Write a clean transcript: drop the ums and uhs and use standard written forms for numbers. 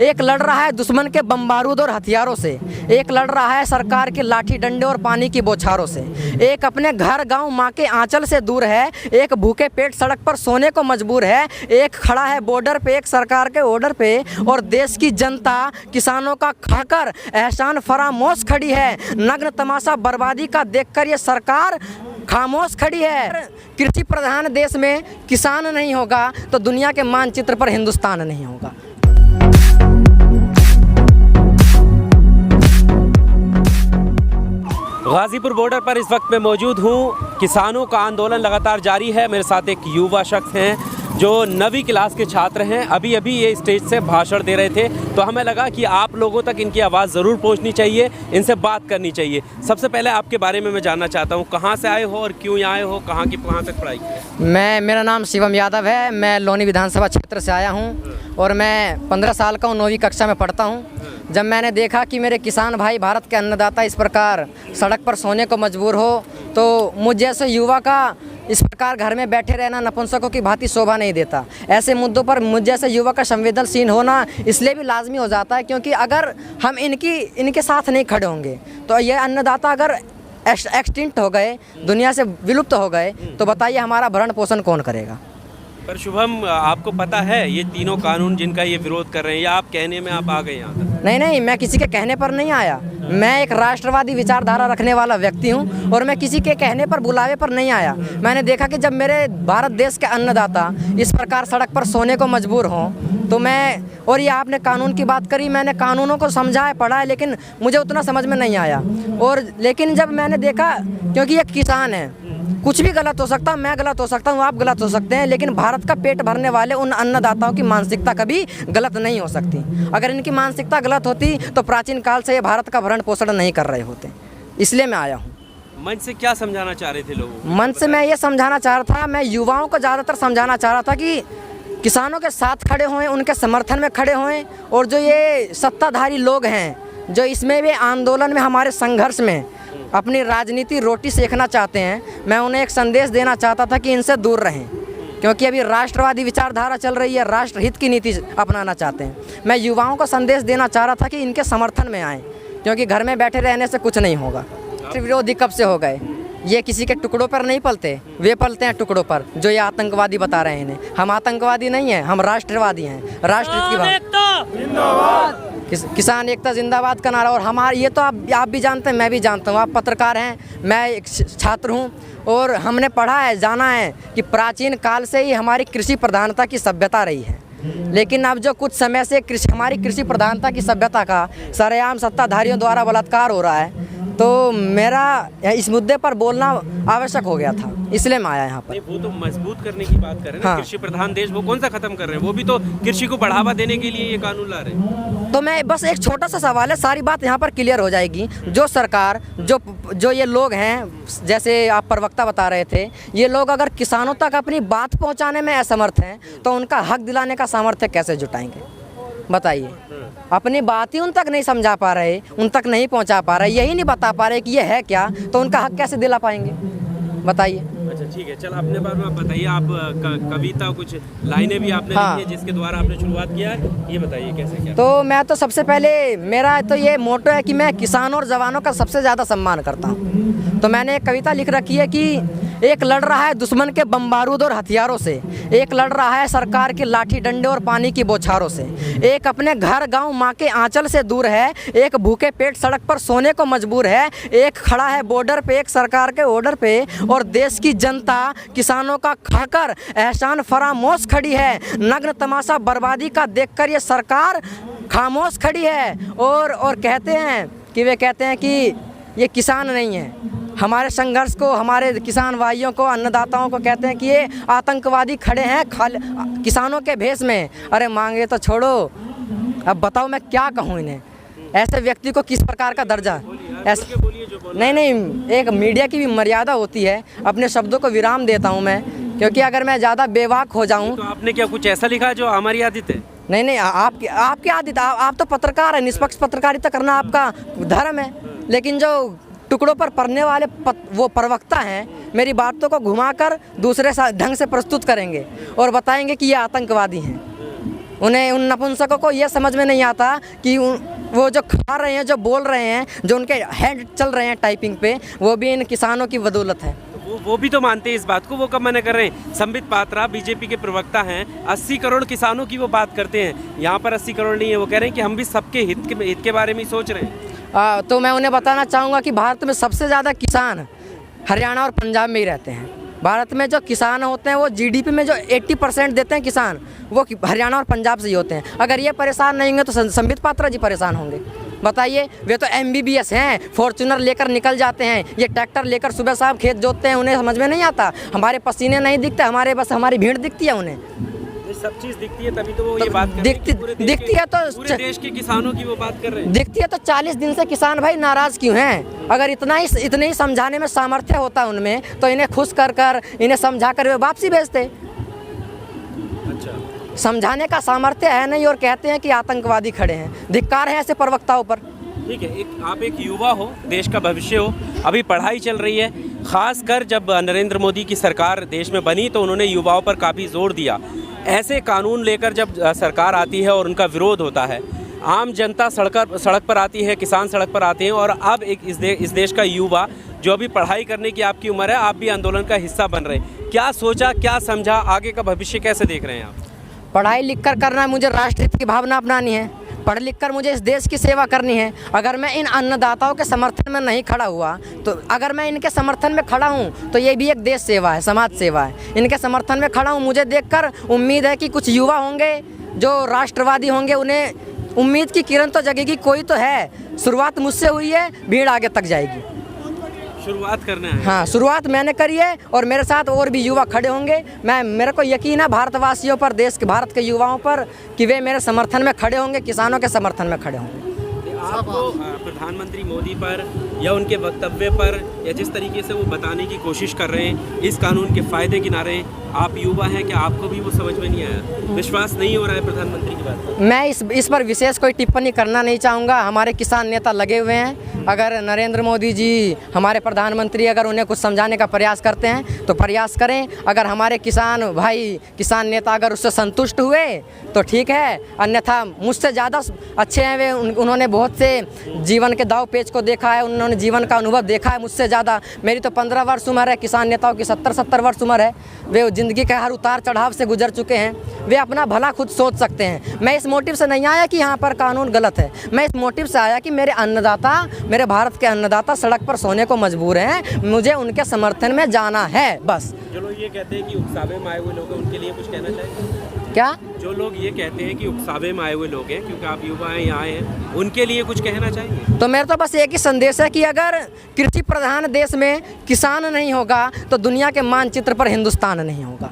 एक लड़ रहा है दुश्मन के बम बारूद और हथियारों से, एक लड़ रहा है सरकार के लाठी डंडे और पानी की बौछारों से, एक अपने घर गांव माँ के आंचल से दूर है, एक भूखे पेट सड़क पर सोने को मजबूर है, एक खड़ा है बॉर्डर पे एक सरकार के ऑर्डर पे, और देश की जनता किसानों का खाकर एहसान फरामोश खड़ी है। नग्न तमाशा बर्बादी का देखकर ये सरकार खामोश खड़ी है। कृषि प्रधान देश में किसान नहीं होगा तो दुनिया के मानचित्र पर हिंदुस्तान नहीं होगा। गाजीपुर बॉर्डर पर इस वक्त मैं मौजूद हूँ। किसानों का आंदोलन लगातार जारी है। मेरे साथ एक युवा शख्स हैं जो 9वीं क्लास के छात्र हैं। अभी अभी ये स्टेज से भाषण दे रहे थे, तो हमें लगा कि आप लोगों तक इनकी आवाज़ ज़रूर पहुंचनी चाहिए, इनसे बात करनी चाहिए। सबसे पहले आपके बारे में मैं जानना चाहता हूं, कहां से आए हो और क्यों यहाँ आए हो, कहां तक पढ़ाई की है? मेरा नाम शिवम यादव है। मैं लोनी विधानसभा क्षेत्र से आया हूँ और मैं 15 साल का हूँ, 9वीं कक्षा में पढ़ता हूँ। जब मैंने देखा कि मेरे किसान भाई भारत के अन्नदाता इस प्रकार सड़क पर सोने को मजबूर हो, तो मुझ जैसे युवा का इस प्रकार घर में बैठे रहना नपुंसकों की भांति शोभा नहीं देता। ऐसे मुद्दों पर मुझ जैसे युवा का संवेदनशील होना इसलिए भी लाजमी हो जाता है क्योंकि अगर हम इनके साथ नहीं खड़े होंगे तो ये अन्नदाता अगर एक्सटिंक्ट हो गए, दुनिया से विलुप्त हो गए, तो बताइए हमारा भरण पोषण कौन करेगा। पर शुभम, आपको पता है ये तीनों कानून जिनका ये विरोध कर रहे हैं, या आप कहने में आप आ गए यहाँ तक? नहीं, मैं किसी के कहने पर नहीं आया। मैं एक राष्ट्रवादी विचारधारा रखने वाला व्यक्ति हूँ और मैं किसी के कहने पर बुलावे पर नहीं आया। मैंने देखा कि जब मेरे भारत देश के अन्नदाता इस प्रकार सड़क पर सोने को मजबूर हों तो और ये आपने कानून की बात करी, मैंने कानूनों को समझा है, पढ़ा है, लेकिन मुझे उतना समझ में नहीं आया। लेकिन जब मैंने देखा, क्योंकि ये किसान है, कुछ भी गलत हो सकता है, मैं गलत हो सकता हूँ, आप गलत हो सकते हैं, लेकिन भारत का पेट भरने वाले उन अन्नदाताओं की मानसिकता कभी गलत नहीं हो सकती। अगर इनकी मानसिकता गलत होती तो प्राचीन काल से ये भारत का भरण पोषण नहीं कर रहे होते। इसलिए मैं आया हूँ। मंच से क्या समझाना चाह रहे थे लोग? मंच से मैं ये समझाना चाह रहा था, मैं युवाओं को ज़्यादातर समझाना चाह रहा था कि किसानों के साथ खड़े होएं, उनके समर्थन में खड़े होएं, और जो ये सत्ताधारी लोग हैं जो इसमें भी आंदोलन में हमारे संघर्ष में अपनी राजनीति रोटी सेकना चाहते हैं, मैं उन्हें एक संदेश देना चाहता था कि इनसे दूर रहें, क्योंकि अभी राष्ट्रवादी विचारधारा चल रही है, राष्ट्रहित की नीति अपनाना चाहते हैं। मैं युवाओं को संदेश देना चाह रहा था कि इनके समर्थन में आएँ, क्योंकि घर में बैठे रहने से कुछ नहीं होगा। विरोधी कब से हो गए? ये किसी के टुकड़ों पर नहीं पलते, वे पलते हैं टुकड़ों पर, जो ये आतंकवादी बता रहे हैं इन्हें। हम आतंकवादी नहीं हैं, हम राष्ट्रवादी हैं। राष्ट्रहित की बात, किसान एकता जिंदाबाद का नारा। और हमारे ये तो आप भी जानते हैं, मैं भी जानता हूँ, आप पत्रकार हैं, मैं एक छात्र हूँ, और हमने पढ़ा है, जाना है कि प्राचीन काल से ही हमारी कृषि प्रधानता की सभ्यता रही है। लेकिन अब जो कुछ समय से हमारी कृषि प्रधानता की सभ्यता का सरेआम सत्ताधारियों द्वारा बलात्कार हो रहा है, तो मेरा इस मुद्दे पर बोलना आवश्यक हो गया था, इसलिए मैं आया यहाँ पर। वो तो मजबूत करने की बात कर रहे हैं। हाँ। कृषि प्रधान देश वो कौन सा खत्म कर रहे हैं? वो भी तो कृषि को बढ़ावा देने के लिए ये कानून ला रहे हैं। तो मैं बस एक छोटा सा सवाल है, सारी बात यहाँ पर क्लियर हो जाएगी। जो सरकार जो ये लोग हैं, जैसे आप प्रवक्ता बता रहे थे, ये लोग अगर किसानों तक अपनी बात पहुँचाने में असमर्थ हैं तो उनका हक दिलाने का सामर्थ्य कैसे जुटाएंगे? बताइए। अपनी बात ही उन तक नहीं समझा पा रहे, उन तक नहीं पहुंचा पा रहे, यही नहीं बता पा रहे कि ये है क्या, तो उनका हक कैसे दिला पाएंगे? बताइए। अच्छा ठीक है, चल अपने बारे में आप बताइए। आप कविता कुछ लाइनें भी आपने लिखी है जिसके द्वारा आपने शुरुआत किया है, ये बताइए कैसे क्या? तो मैं तो सबसे पहले, मेरा तो ये मोटो है कि मैं किसानों और जवानों का सबसे ज़्यादा सम्मान करता हूँ। तो मैंने एक कविता लिख रखी है कि एक लड़ रहा है दुश्मन के बम बारूद और हथियारों से, एक लड़ रहा है सरकार के लाठी डंडे और पानी की बौछारों से, एक अपने घर गांव माँ के आंचल से दूर है, एक भूखे पेट सड़क पर सोने को मजबूर है, एक खड़ा है बॉर्डर पे एक सरकार के ऑर्डर पे, और देश की जनता किसानों का खाकर एहसान फरामोश खड़ी है। नग्न तमाशा बर्बादी का देखकर ये सरकार खामोश खड़ी है। और कहते हैं कि ये किसान नहीं है, हमारे संघर्ष को, हमारे किसान भाइयों को, अन्नदाताओं को कहते हैं कि ये आतंकवादी खड़े हैं किसानों के भेष में। अरे मांगे तो छोड़ो, अब बताओ मैं क्या कहूँ इन्हें? ऐसे व्यक्ति को किस प्रकार का दर्जा? नहीं, एक मीडिया की भी मर्यादा होती है, अपने शब्दों को विराम देता हूँ मैं, क्योंकि अगर मैं ज़्यादा बेवाक हो जाऊँ। तो आपने क्या कुछ ऐसा लिखा जो हमारी आदत है? नहीं, आपकी आदत, आप तो पत्रकार है, निष्पक्ष पत्रकारिता करना आपका धर्म है, लेकिन जो टुकड़ों पर पढ़ने वाले वो प्रवक्ता हैं, मेरी बातों को घुमाकर दूसरे ढंग से प्रस्तुत करेंगे और बताएंगे कि ये आतंकवादी हैं। उन्हें उन नपुंसकों को ये समझ में नहीं आता कि वो जो खा रहे हैं, जो बोल रहे हैं, जो उनके हेड चल रहे हैं टाइपिंग पे, वो भी इन किसानों की बदौलत है। वो भी तो मानते हैं इस बात को, वो कब मना कर रहे हैं? संबित पात्रा बीजेपी के प्रवक्ता हैं, 80 करोड़ किसानों की वो बात करते हैं। यहाँ पर 80 करोड़ नहीं है, वो कह रहे हैं कि हम भी सबके हित के बारे में ही सोच रहे हैं। तो मैं उन्हें बताना चाहूँगा कि भारत में सबसे ज़्यादा किसान हरियाणा और पंजाब में ही रहते हैं। भारत में जो किसान होते हैं वो जीडीपी में जो 80% देते हैं किसान, वो हरियाणा और पंजाब से ही होते हैं। अगर ये परेशान नहीं होंगे तो संबित पात्रा जी परेशान होंगे। बताइए, वे तो MBBS हैं, फॉर्च्यूनर लेकर निकल जाते हैं, ये ट्रैक्टर लेकर सुबह शाम खेत जोतते हैं, उन्हें समझ में नहीं आता। हमारे पसीने नहीं दिखते, हमारे बस हमारी भीड़ दिखती है उन्हें। सब चीज़ दिखती है तभी तो वो ये बात कर रहे हैं कि दिखती है तो पूरे देश के किसानों की वो बात कर रहे हैं। दिखती है तो 40 दिन से किसान भाई नाराज़ क्यों हैं? अगर इतने ही समझाने में सामर्थ्य होता उनमें तो इन्हें खुश कर इन्हें समझा कर वे वापसी भेजते। अच्छा, समझाने का सामर्थ्य है नहीं और कहते हैं कि आतंकवादी खड़े हैं। धिक्कार है ऐसे प्रवक्ताओं पर। ठीक है, आप एक युवा हो, देश का भविष्य हो, अभी पढ़ाई चल रही है। खासकर जब नरेंद्र मोदी की सरकार देश में बनी तो उन्होंने युवाओं पर काफ़ी जोर दिया। ऐसे कानून लेकर जब सरकार आती है और उनका विरोध होता है, आम जनता सड़क पर आती है, किसान सड़क पर आते हैं, और अब एक इस देश का युवा जो अभी पढ़ाई करने की आपकी उम्र है, आप भी आंदोलन का हिस्सा बन रहे हैं। क्या सोचा, क्या समझा, आगे का भविष्य कैसे देख रहे हैं आप? पढ़ाई लिख कर करना है, मुझे राष्ट्रहित की भावना अपनानी है। पढ़ लिख कर मुझे इस देश की सेवा करनी है। अगर मैं इन अन्नदाताओं के समर्थन में नहीं खड़ा हुआ तो अगर मैं इनके समर्थन में खड़ा हूँ तो ये भी एक देश सेवा है, समाज सेवा है। इनके समर्थन में खड़ा हूँ, मुझे देखकर उम्मीद है कि कुछ युवा होंगे जो राष्ट्रवादी होंगे, उन्हें उम्मीद की किरण तो जगेगी। कोई तो है, शुरुआत मुझसे हुई है, भीड़ आगे तक जाएगी। शुरुआत करना है। हाँ, शुरुआत मैंने करी है और मेरे साथ और भी युवा खड़े होंगे। मेरे को यकीन है भारतवासियों पर, भारत के युवाओं पर, कि वे मेरे समर्थन में खड़े होंगे, किसानों के समर्थन में खड़े होंगे। आपको प्रधानमंत्री मोदी पर या उनके वक्तव्य पर या जिस तरीके से वो बताने की कोशिश कर रहे हैं इस कानून के फ़ायदे गिना रहे हैं, आप युवा हैं, क्या आपको भी वो समझ में नहीं आया? विश्वास नहीं हो रहा है प्रधानमंत्री की बात पर? मैं इस पर विशेष कोई टिप्पणी करना नहीं चाहूँगा। हमारे किसान नेता लगे हुए हैं। अगर नरेंद्र मोदी जी हमारे प्रधानमंत्री अगर उन्हें कुछ समझाने का प्रयास करते हैं तो प्रयास करें। अगर हमारे किसान भाई, किसान नेता अगर उससे संतुष्ट हुए तो ठीक है, अन्यथा मुझसे ज़्यादा अच्छे हैं वे। उन्होंने बहुत से जीवन के दाव पेच को देखा है, उन्होंने जीवन का अनुभव देखा है मुझसे ज़्यादा। मेरी तो 15 वर्ष उम्र है, किसान नेताओं की 70 वर्ष उम्र है। वे ज़िंदगी के हर उतार चढ़ाव से गुजर चुके हैं। वे अपना भला खुद सोच सकते हैं। मैं इस मोटिव से नहीं आया कि यहाँ पर कानून गलत है, मैं इस मोटिव से आया कि मेरे अन्नदाता, मेरे भारत के अन्नदाता सड़क पर सोने को मजबूर हैं, मुझे उनके समर्थन में जाना है, बस। जो लोग ये कहते हैं कि उकसावे में आए हुए लोग हैं, उनके लिए कुछ कहना चाहिए? क्या? जो लोग ये कहते हैं कि उकसावे में आए हुए लोग हैं, क्योंकि आप युवा हैं, यहाँ आए हैं, उनके लिए कुछ कहना चाहिए? तो मेरा तो बस एक ही संदेश है कि अगर कृषि प्रधान देश में किसान नहीं होगा तो दुनिया के मानचित्र पर हिंदुस्तान नहीं होगा।